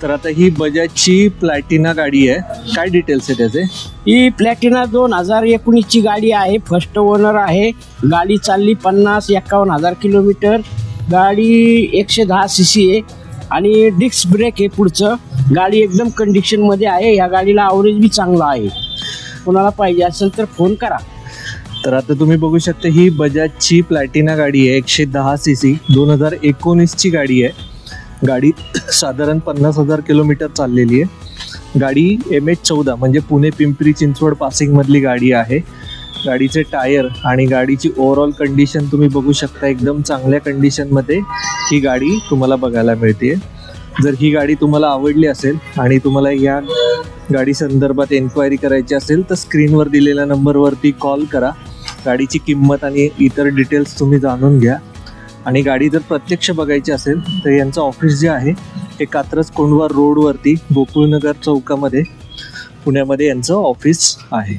तर आता ही बजाजची प्लॅटिना गाडी आहे, काय डिटेल्स आहे त्याचे? ही प्लॅटिना 2019 ची गाडी आहे. फर्स्ट ओनर आहे. गाडी चालली 50-51 किलोमीटर. गाडी 110 सीसी आहे आणि डिस्क ब्रेक आहे पुढचं. गाडी एकदम कंडिशनमध्ये आहे. या गाडीला ॲव्हरेज बी चांगला आहे. कोणाला पाहिजे असेल तर फोन करा. तर आता तुम्ही बघू शकता ही बजाजची प्लॅटिना गाडी आहे, 110 सीसी, 2019 ची गाडी आहे. गाडी साधारण 50,000 किलोमीटर चाललेली आहे. गाडी MH14 म्हणजे पुणे पिंपरी चिंचवड पासिंगमधली गाडी आहे. गाडीचे टायर आणि गाडीची ओव्हरऑल कंडिशन तुम्ही बघू शकता, एकदम चांगल्या कंडिशनमध्ये ही गाडी तुम्हाला बघायला मिळते. जर ही गाडी तुम्हाला आवडली असेल आणि तुम्हाला या गाडी संदर्भात एन्क्वायरी करायची असेल तर स्क्रीनवर दिलेल्या नंबरवरती कॉल करा. गाडीची किंमत आणि इतर डिटेल्स तुम्ही जाणून घ्या. आणि गाडी जर प्रत्यक्ष बघायची असेल तर यांचं ऑफिस जे आहे हे कात्रज कोंढवा रोडवरती गोकुळनगर चौकामध्ये पुण्यामध्ये यांचं ऑफिस आहे.